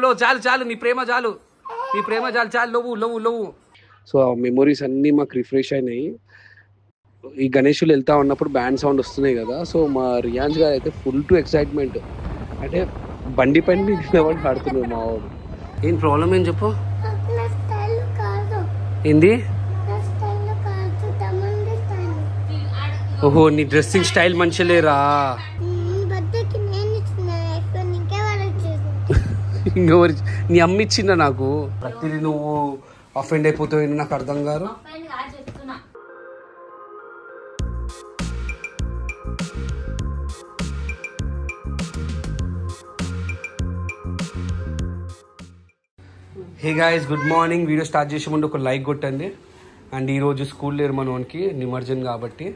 లో చాలు చాలు, నీ ప్రేమ చాలు, నీ ప్రేమ చాలు చాలు, లవ్వు. సో ఆ మెమొరీస్ అన్నీ మాకు రిఫ్రెష్ అయినాయి. ఈ గణేషులు వెళ్తా ఉన్నప్పుడు బ్యాండ్ సౌండ్ వస్తున్నాయి కదా, సో మా రియాన్స్ గారు అయితే ఫుల్ టు ఎక్సైట్మెంట్. అంటే బండి పైన నిలబడి పాడుతున్నాడు మా వాడు. ఏం ప్రాబ్లం ఏం చెప్పు. ఏంది? ఓహో, నీ డ్రెస్సింగ్ స్టైల్ మంచిగా లేరా? ఇంకెవరి, నీ అమ్మ ఇచ్చిందా నాకు? ప్రతిదీ నువ్వు అఫెండ్ అయిపోతావు, నాకు అర్థం కాదు. Hey guys, good morning. Video start చేసే ముందు ఒక లైక్ కొట్టండి. అండ్ ఈరోజు స్కూల్ లేరు మనోనికి, నిమజ్జనం కాబట్టి.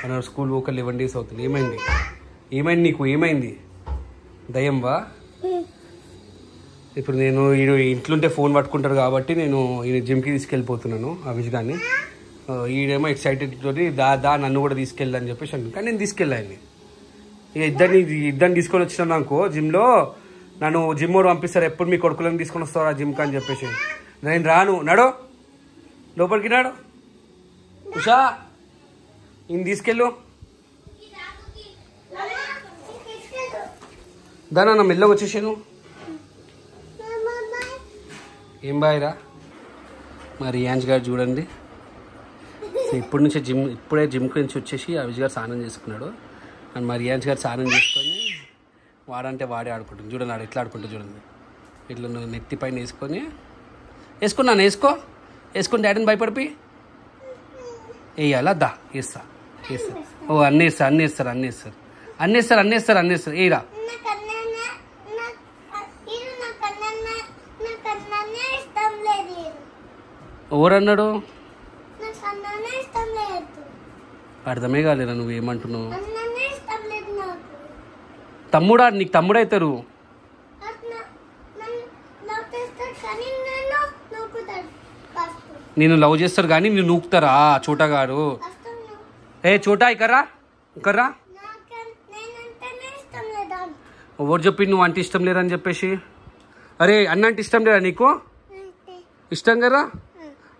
మన స్కూల్ ఒక 11 days అవుతుంది. ఏమైంది నీకు? ఏమైంది? దయ్యం వా? ఇప్పుడు నేను ఇంట్లోంటే ఫోన్ పట్టుకుంటారు కాబట్టి నేను జిమ్కి తీసుకెళ్ళిపోతున్నాను అవిష్ గారిని. ఈడేమో ఎక్సైటెడ్ తోటి దా నన్ను కూడా తీసుకెళ్ళని చెప్పేసి అంటాను. కానీ నేను తీసుకెళ్ళాను. ఇక ఇద్దరిని తీసుకొని వచ్చినాను అనుకో జిమ్లో. నన్ను జిమ్ కూడా పంపిస్తారు, ఎప్పుడు మీ కొడుకులను తీసుకొని వస్తారా జిమ్కి అని చెప్పేసి. నేను రాను. నడు లోపలికి, నాడు ఉషా, నేను తీసుకెళ్ళు. దానా మెల్లగా వచ్చేసాను. ఏం బాయ్రా? మా రియాన్స్ గారు చూడండి, ఇప్పుడే జిమ్కి నుంచి వచ్చేసి అవిష్ గారు స్నానం చేసుకున్నాడు. అండ్ మా రియాన్స్ గారు స్నానం చేసుకొని వాడంటే వాడే ఆడుకుంటుంది. చూడండి ఆడు ఎట్లా ఆడుకుంటుంది చూడండి. ఇట్లా నెత్తి పైన వేసుకున్నాను. వేసుకొని డాడీని భయపడిపోయి వేయాలా? దా వేస్తా. ఓ అన్నీ వేస్తారు. ఏరా ఎవరన్నాడు? అర్థమే కాలేరా నువ్వేమంటున్నావు? తమ్ముడా? నీకు తమ్ముడు అవుతారు. నేను లవ్ చేస్తారు కానీ నేను నూకుతారా చోటా గారు? ఏ చోటా ఇక్కర్రా. ఎవరు చెప్పి నువ్వు అంటే ఇష్టం లేదని చెప్పేసి? అరే అన్న అంటే ఇష్టం లేదా నీకు? ఇష్టం కదా?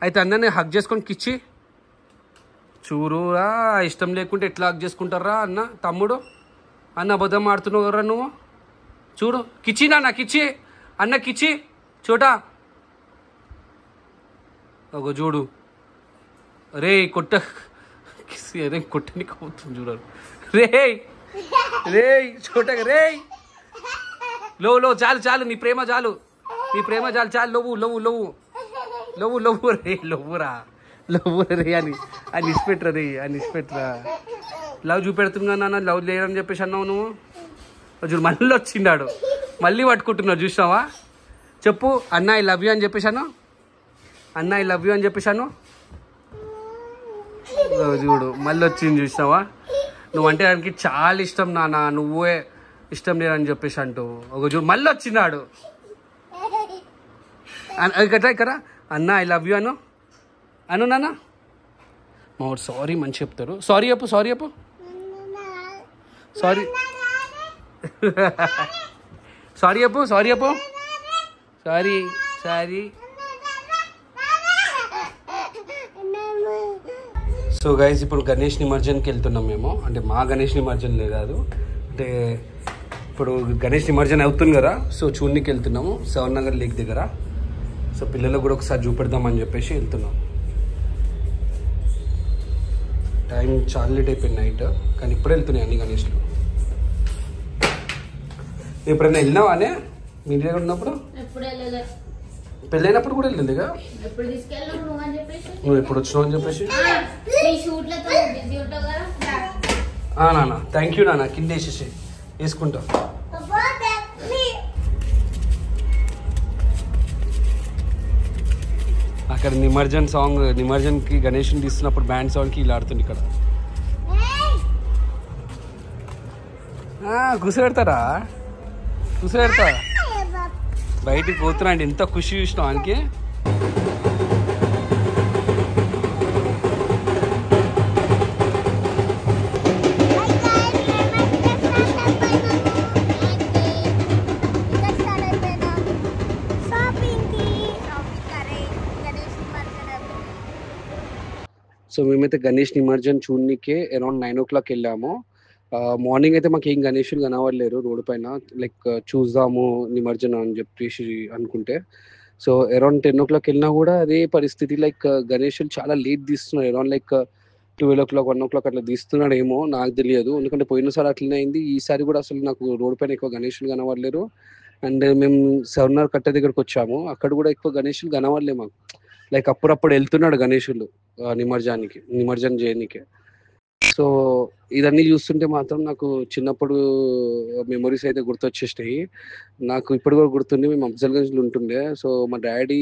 అయితే అన్నని హక్ చేసుకొని కిచ్చి చూరురా. ఇష్టం లేకుంటే ఎట్లా హక్ చేసుకుంటారా అన్న తమ్ముడు? అన్న అబద్ధం ఆడుతున్నావు కదరా నువ్వు. చూడు కిచ్చి కిచ్చి అన్న కిచ్చి చోటా. ఒక చూడు రే కొట్టనికి అవుతుంది చూడరు. రే చోటగా రే లో చాలు, నీ ప్రేమ చాలు, లవ్వు రే అని ఇచ్చిపెట్టరా. లవ్ చూపెడుతున్నా నాన్న, లవ్ లేదని చెప్పేసి అన్నావు నువ్వు. చూడు మళ్ళీ వచ్చిండాడు, మళ్ళీ పట్టుకుంటున్నావు. చూసినావా? చెప్పు అన్న ఐ లవ్ యూ అని చెప్పేశాను. చూడు మళ్ళీ వచ్చింది. చూసినావా? నువ్వంటే దానికి చాలా ఇష్టం నాన్న, నువ్వే ఇష్టం లేదని చెప్పేసి అంటూ ఒక చూడు మళ్ళీ వచ్చినాడు. ఇక్కడ అన్న ఐ లవ్ యూ అను నాన్న. మా వాడు సారీ మంచి చెప్తారు. సారీ చెప్పు సారీ సో గైస్, ఇప్పుడు గణేష్ నిమజ్జన్కి వెళ్తున్నాం మేము. అంటే మా గణేష్ నిమజ్జన్ కాదు, అంటే ఇప్పుడు గణేష్ నిమజ్జన్ అవుతుంది కదా, సో చూడనికి వెళ్తున్నాము శవర్ నగర్ లేక్ దగ్గర. సో పిల్లలకు కూడా ఒకసారి చూపెడదామని చెప్పేసి వెళ్తున్నాం. టైం చాలా లేట్ అయిపోయింది నైట్, కానీ ఇప్పుడే వెళ్తున్నాయి అన్ని గణేష్లు. ఎప్పుడైనా వెళ్ళినావా అనే మీ ఇంటి దగ్గర ఉన్నప్పుడు? పెళ్ళైనప్పుడు కూడా వెళ్ళిందిగా. నువ్వు ఎప్పుడు వచ్చినావు అని చెప్పేసి. నాన్న థ్యాంక్ యూ నాన్న, కింద వేసుకుంటా. అక్కడ నిమజ్జన్కి గణేష్ని తీస్తున్నప్పుడు బ్యాండ్ సౌండ్కి ఇలా ఆడుతుంది ఇక్కడ. కూర్చోబెడతా బయటికి పోతున్నా అంటే ఎంత ఖుషి చూసినావు ఆయనకి. సో మేమైతే గణేష్ నిమజ్జనం చూడనికే అరౌండ్ 9 o'clock వెళ్ళాము. మార్నింగ్ అయితే మాకు ఏం గణేషులు కనబడలేరు రోడ్డు పైన, లైక్ చూద్దాము నిమజ్జనం అని చెప్పేసి అనుకుంటే. సో అరౌండ్ 10 o'clock వెళ్ళినా కూడా అదే పరిస్థితి, లైక్ గణేషులు చాలా లేట్ తీస్తున్నారు. అరౌండ్ లైక్ 12 o'clock 1 o'clock అట్లా తీస్తున్నాడేమో, నాకు తెలియదు. ఎందుకంటే పోయినసారి అట్లనే అయింది, ఈసారి కూడా అసలు నాకు రోడ్డు పైన ఎక్కువ గణేషులు కనబడలేరు. అండ్ మేము 7 కట్ట దగ్గరకు వచ్చాము, అక్కడ కూడా ఎక్కువ గణేషులు కనబడలే మాకు. లైక్ అప్పుడప్పుడు వెళ్తున్నాడు గణేషులు నిమజ్జనం చేయడానికి. సో ఇదన్నీ చూస్తుంటే మాత్రం నాకు చిన్నప్పుడు మెమరీస్ అయితే గుర్తొచ్చేసినాయి. నాకు ఇప్పుడు కూడా గుర్తుంది, మేము అఫ్జల్గంజ్లో ఉంటుండే. సో మా డాడీ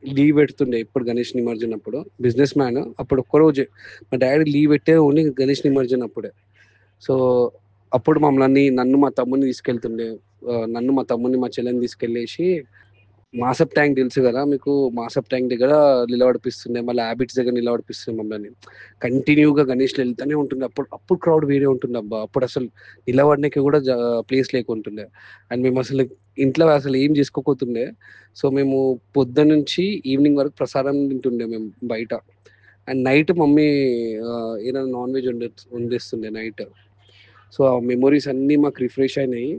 లీవ్ పెడుతుండే ఇప్పుడు గణేష్ నిమజ్జనం అప్పుడు, బిజినెస్ మ్యాన్. అప్పుడు ఒక్కరోజే మా డాడీ లీవ్ పెట్టే ఓన్లీ గణేష్ నిమజ్జనం అప్పుడే. సో అప్పుడు నన్ను మా తమ్ముని తీసుకెళ్తుండే, నన్ను మా తమ్ముని మా చెల్లెని తీసుకెళ్ళేసి మాసప్ ట్యాంక్ తెలుసు కదా మీకు, మాసప్ ట్యాంక్ దగ్గర నిలబడిపిస్తుండే, మళ్ళీ హ్యాబిట్స్ దగ్గర నిలబడిపిస్తుండే మమ్మల్ని. కంటిన్యూగా గణేష్లు వెళ్తూనే ఉంటుండే. అప్పుడు క్రౌడ్ వేరే ఉంటుండే అబ్బా. అప్పుడు అసలు నిలబడడానికి కూడా ప్లేస్ లేకుంటుండే. అండ్ మేము అసలు ఇంట్లో అసలు ఏం చేసుకోకపోతుండే. సో మేము పొద్దున్న నుంచి ఈవినింగ్ వరకు ప్రసాదం తింటుండే మేము బయట. అండ్ నైట్ మమ్మీ ఏదైనా నాన్ వెజ్ వండిస్తుండే నైట్. సో ఆ మెమొరీస్ అన్నీ మాకు రిఫ్రెష్ అయినాయి.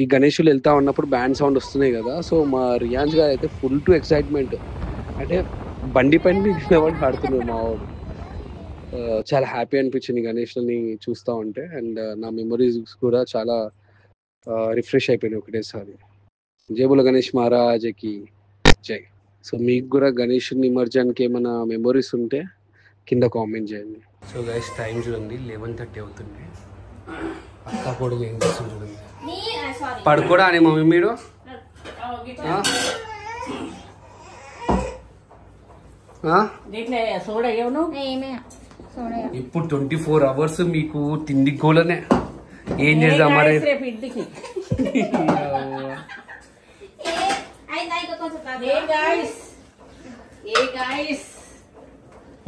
ఈ గణేషులు వెళ్తా ఉన్నప్పుడు బ్యాండ్ సౌండ్ వస్తున్నాయి కదా, సో మా రియాన్స్ గారు అయితే ఫుల్ టు ఎక్సైట్మెంట్, అంటే బండి పైన నిలబడి ఆడుతున్నారు మా వాడు. చాలా హ్యాపీ అనిపించింది గణేష్ని చూస్తూ ఉంటే. అండ్ నా మెమరీస్ కూడా చాలా రిఫ్రెష్ అయిపోయినాయి ఒకటేసారి. జై బోలో గణేష్ మహారాజ్కి జై. సో మీకు కూడా గణేష్ నిమజ్జనానికి ఏమైనా మెమరీస్ ఉంటే కింద కామెంట్ చేయండి. సో గైస్ టైం చూడండి 11:30 అవుతుంది. అక్క కూడా ఏం చేస్తుంది చూడండి. పడుకోడా అని మమ్మీ మీరు ఇప్పుడు 24 hours మీకు తిండి గోలనే. ఏం చేద్దాం మరి,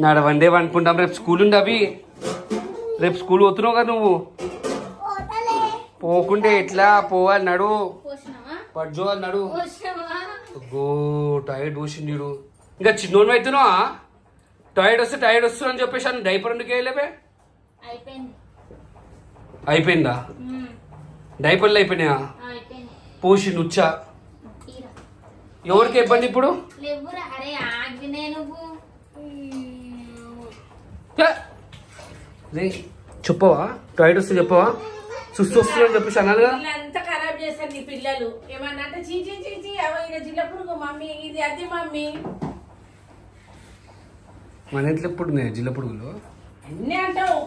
నాడ వన్ డే అనుకుంటాం. రేపు స్కూల్ ఉంది అవి, రేపు స్కూల్ పోతున్నావు కదా నువ్వు. పోకుంటే ఎట్లా పోవాలి, నడు పడ్జో నడు. గో టైర్డ్ పోసిండు. ఇంకా చిన్నోడు అవుతున్నావా? టైర్డ్ వస్తు అని చెప్పేసి డైపర్ ఎందుకు వేయలేవే? అయిపోయిందా? డైపర్లు అయిపోయినాయా? పోసి నుచ్చా. ఎవరికి ఇబ్బంది ఇప్పుడు? చెప్పవా? టైర్డ్ వస్తే చెప్పవా? సుస్తు వస్తుందని చెప్పేసి అన్నాను కదా. అంతా ఖరాబ్ చేస్తారు నీ పిల్లలు. ఏమన్నా అంటే చీచి జిల్ల పురుగు మమ్మీ, ఇది అది మమ్మీ. మన ఇంట్లో ఎప్పుడు జిల్ల పురుగులు అన్నీ అంటావు.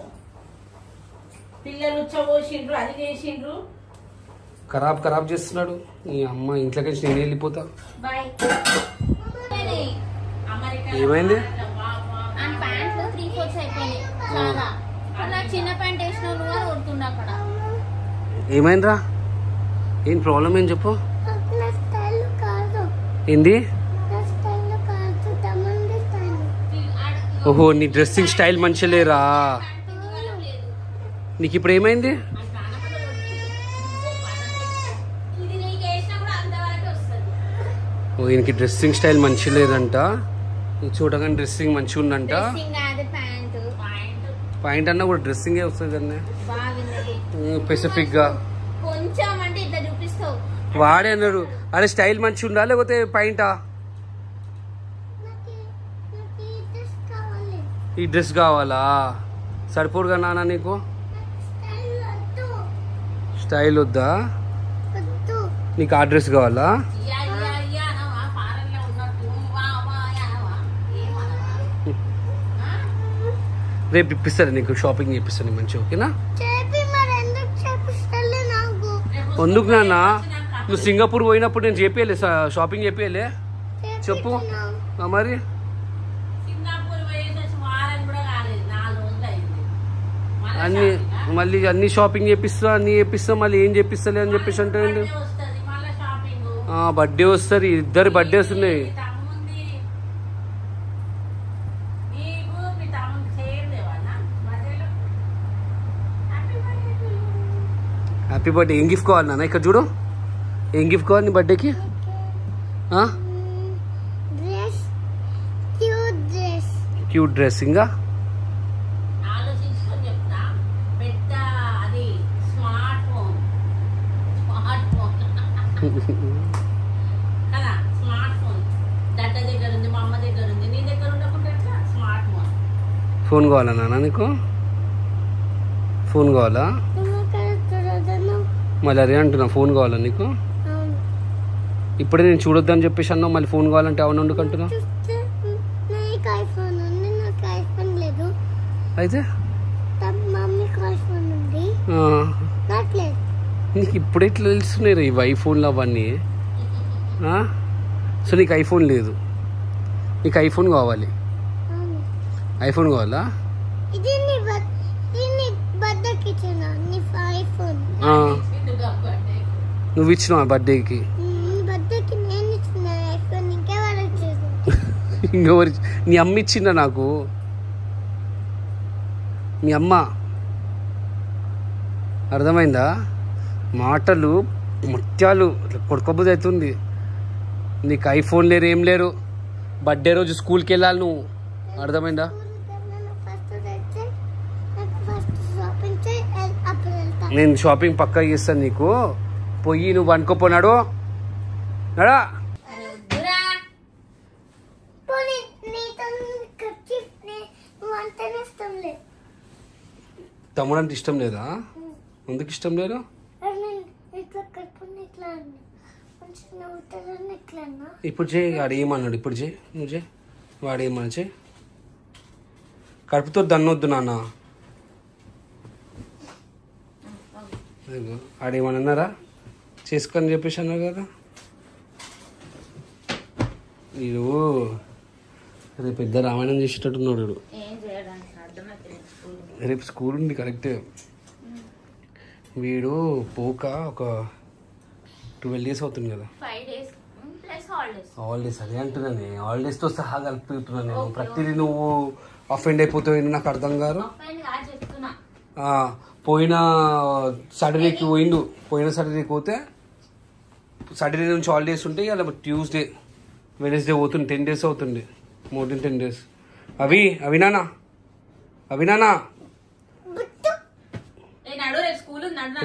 పిల్లలు ఉచ్చబోసిండ్రు, అది చేసిండ్రు, ఖరాబ్ చేస్తున్నాడు. నీ అమ్మ ఇంట్లోకి వచ్చి నేను వెళ్ళిపోతా. ఏమైంది? ఏమైందిరా? ఏం ప్రాబ్లం ఏం చెప్పు. ఏంది? ఓహో నీ డ్రెస్సింగ్ స్టైల్ మంచిగా లేరా? నీకు ఇప్పుడు ఏమైంది? ఓ ఈయనకి డ్రెస్సింగ్ స్టైల్ మంచిగా లేదంట. చూడగానే డ్రెస్సింగ్ మంచిగా ఉందంట. పాయింట్ అన్నా కూడా డ్రెస్సింగే వస్తుంది కదా స్పెసిఫిక్ గా. వాడే అన్నాడు అరే స్టైల్ మంచిగా ఉందా లేకపోతే పాయింటా? ఈ డ్రెస్ కావాలా? సరిపోరుగా నాన్న నీకు? స్టైల్ వద్దా నీకు? ఆ డ్రెస్ కావాలా? రేపు ఇప్పిస్తాను నీకు, షాపింగ్ చేపిస్తాను మంచిగా, ఓకేనా? ఎందుకు నాన్న? నువ్వు సింగపూర్ పోయినప్పుడు నేను చేపియలే షాపింగ్ చేపియలే? చెప్పు మరి. అన్ని మళ్ళీ అన్ని షాపింగ్ చేపిస్తా మళ్ళీ ఏం చేపిస్తలే అని చెప్పేసి అంటే బర్త్డే వస్తుంది, ఇద్దరు బర్త్డేస్ ఉన్నాయి. Happy birthday. ఏం గిఫ్ట్ కావాలి నాన్న? ఇక్కడ చూడు, ఏం గిఫ్ట్ కావాలి నీ బర్త్డేకి? Cute dressing. ఆలోచించుకొని చెప్తా. పెద్ద అది స్మార్ట్ ఫోన్ కదా, స్మార్ట్ ఫోన్ దట్ట దగ్గర ఉంది, మా అమ్మ దగ్గర ఉంది, నీ దగ్గర ఉండకుండా ఎట్లా? Smart phone. ఫోన్ కావాలా నాన్న నీకు? ఫోన్ కావాలా? మళ్ళీ అదే అంటున్నా, ఫోన్ కావాలా నీకు? ఇప్పుడే నేను చూడొద్దని చెప్పేసి అన్నావు, మళ్ళీ ఫోన్ కావాలంటే అవును ఎందుకంటున్నావు? అయితే నీకు ఇప్పుడు ఎట్లా తెలుస్తున్నాయి ఈ ఐఫోన్లు అవన్నీ? సో నీకు ఐఫోన్ లేదు, నీకు ఐఫోన్ కావాలి. ఐఫోన్ కావాలా? నువ్వు ఇచ్చినావా బర్త్డేకి? ఇంకెవరి? నీ అమ్మ ఇచ్చిందా నాకు? మీ అమ్మ అర్థమైందా? మాటలు ముత్యాలు కొడుకోబుద్ధి అవుతుంది. నీకు ఐఫోన్ లేరు, ఏం లేరు. బర్త్డే రోజు స్కూల్కి వెళ్ళాలి నువ్వు, అర్థమైందా? నేను షాపింగ్ పక్కా చేస్తాను నీకు. పోయి నువ్వు అనుకోపోనాడు నడా. తమ్ముడు అంటే ఇష్టం లేదా? ఎందుకు ఇష్టం లేదు? ఇప్పుడు చేయి, వాడు ఏమన్నాడు? ఇప్పుడు చేయి, నువ్వు చేయి. వాడు ఏమన్నా చేయి. కడుపుతో దన్నొద్దు నాన్న. ఆడేమని అన్నారా? చేసుకొని చెప్పేసి అన్నారు కదా. వీడు రేపు పెద్ద రామాయణం చేసేటట్టున్నాడు. రేపు స్కూల్ ఉంది కరెక్టే. వీడు పోక ఒక 12 days అవుతుంది కదా. 5 days ప్లస్ హాలిడేస్ అదే అంటున్నాను. హాలిడేస్తో సహా కలుపుతున్నాను నేను. ప్రతిదీ నువ్వు అఫెండ్ అయిపోతావు, నాకు అర్థం కాదు. పోయిన సాటర్డేకి పోయిండు. పోయిన సాటర్డేకి పోతే సాటర్డే నుంచి హాలిడేస్ ఉంటాయి. అలా ట్యూస్డే వెనస్డే పోతుంది. 10 days అవుతుంది, మోర్ దెన్ 10 days. అవినానా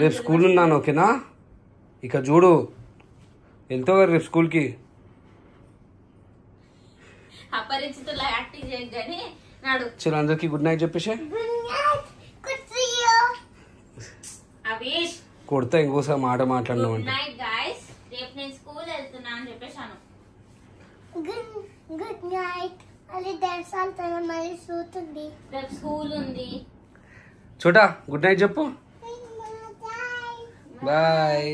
రేపు స్కూల్ ఉన్నాను, ఓకేనా? ఇక చూడు, వెళ్తావు కదా రేపు స్కూల్కి. చలో అందరికి గుడ్ నైట్ చెప్పేసి కొడతా. ఇంకోసారి మాట మాట్లాడినావు అంటే చోటా గుడ్ నైట్ చెప్పు. బాయ్.